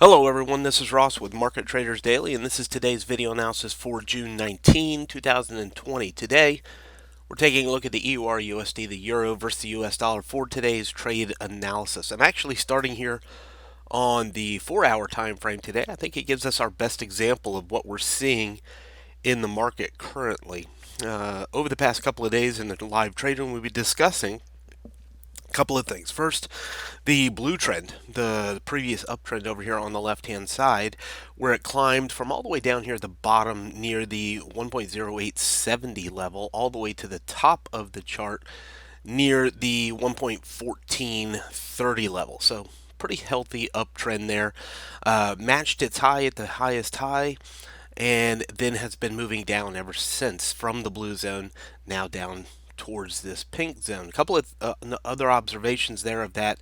Hello everyone, this is Ross with Market Traders Daily, and this is today's video analysis for June 19, 2020. Today, we're taking a look at the EURUSD, the Euro versus the US dollar for today's trade analysis. I'm actually starting here on the 4-hour time frame today. I think it gives us our best example of what we're seeing in the market currently. Over the past couple of days in the live trading, we'll be discussing couple of things. First, the blue trend, the previous uptrend over here on the left-hand side, where it climbed from all the way down here at the bottom near the 1.0870 level, all the way to the top of the chart near the 1.1430 level. So pretty healthy uptrend there. Matched its high at the highest high, and then has been moving down ever since from the blue zone, now down towards this pink zone. A couple of other observations there of that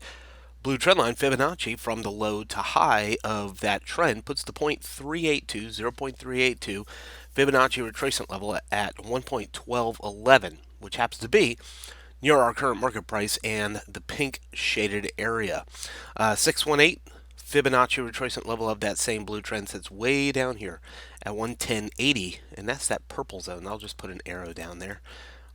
blue trend line. Fibonacci from the low to high of that trend puts the 0.382 Fibonacci retracement level at 1.1211, which happens to be near our current market price and the pink shaded area. 618 Fibonacci retracement level of that same blue trend sits way down here at 110.80, and that's that purple zone. I'll just put an arrow down there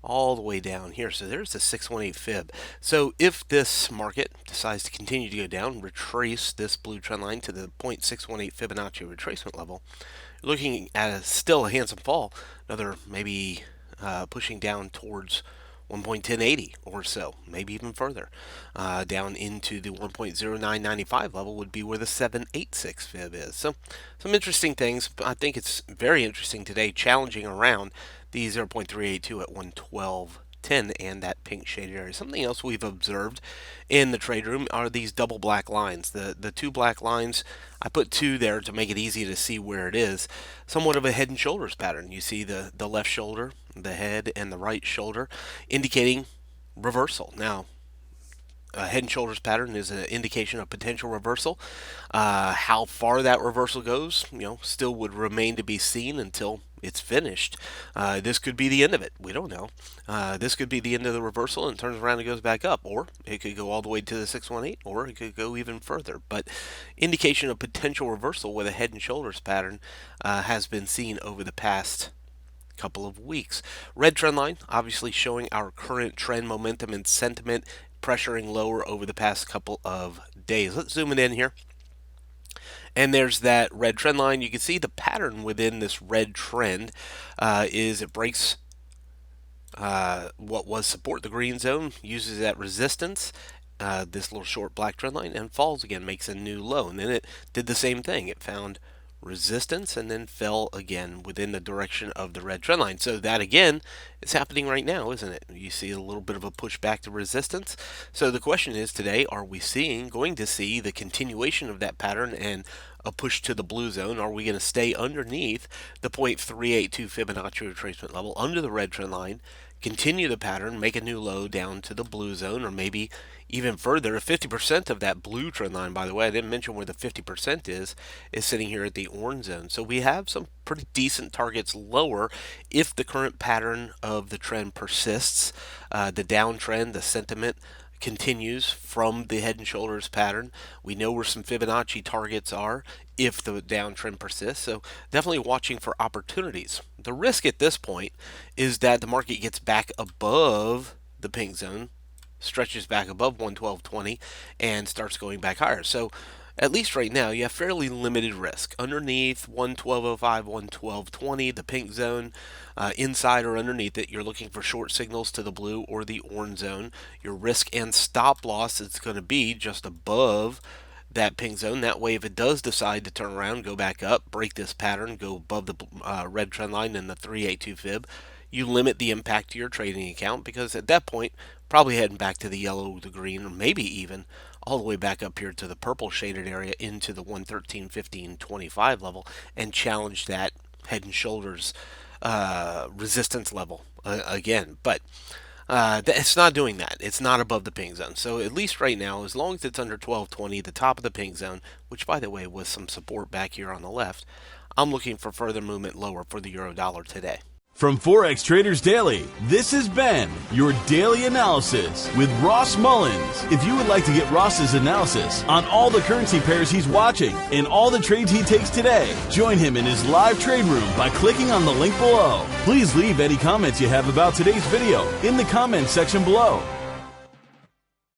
all the way down here. So there's the 618 fib. So if this market decides to continue to go down, retrace this blue trend line to the 0.618 Fibonacci retracement level, you're looking at still a handsome fall, another maybe pushing down towards 1.1080 or so, maybe even further. Down into the 1.0995 level would be where the 786 fib is. So some interesting things. I think it's very interesting today, challenging around the 0.382 at 112.10 and that pink shaded area. Something else we've observed in the trade room are these double black lines. The two black lines, I put two there to make it easy to see where it is. Somewhat of a head and shoulders pattern. You see the left shoulder, the head, and the right shoulder indicating reversal. Now, a head and shoulders pattern is an indication of potential reversal. How far that reversal goes, still would remain to be seen until it's finished. This could be the end of it. We don't know. This could be the end of the reversal and turns around and goes back up, or it could go all the way to the 618, or it could go even further. But indication of potential reversal with a head and shoulders pattern has been seen over the past couple of weeks. Red trend line obviously showing our current trend momentum and sentiment pressuring lower over the past couple of days. Let's zoom it in here. And there's that red trend line. You can see the pattern within this red trend is it breaks what was support, the green zone, uses that resistance, this little short black trend line, and falls again, makes a new low. And then it did the same thing. It found resistance and then fell again within the direction of the red trend line. So that again is happening right now, isn't it? You see a little bit of a push back to resistance. So the question is today, are we going to see the continuation of that pattern and a push to the blue zone? Are we going to stay underneath the 0.382 Fibonacci retracement level under the red trend line, continue the pattern, make a new low down to the blue zone, or maybe even further? 50% of that blue trend line, by the way, I didn't mention where the 50% is sitting here at the orange zone. So we have some pretty decent targets lower if the current pattern of the trend persists. The downtrend, the sentiment continues from the head and shoulders pattern. We know where some Fibonacci targets are if the downtrend persists. So definitely watching for opportunities. The risk at this point is that the market gets back above the pink zone, stretches back above 112.20 and starts going back higher. So at least right now, you have fairly limited risk. Underneath 112.05, 112.20, the pink zone, inside or underneath it, you're looking for short signals to the blue or the orange zone. Your risk and stop loss is going to be just above that pink zone. That way, if it does decide to turn around, go back up, break this pattern, go above the red trend line and the 382 fib, you limit the impact to your trading account, because at that point, probably heading back to the yellow, the green, or maybe even all the way back up here to the purple shaded area into the 113.15.25 level and challenge that head and shoulders resistance level again. But it's not doing that. It's not above the pink zone. So at least right now, as long as it's under 12.20, the top of the pink zone, which by the way was some support back here on the left, I'm looking for further movement lower for the euro dollar today. From Forex Traders Daily, this has been your daily analysis with Ross Mullins. If you would like to get Ross's analysis on all the currency pairs he's watching and all the trades he takes today, join him in his live trade room by clicking on the link below. Please leave any comments you have about today's video in the comments section below.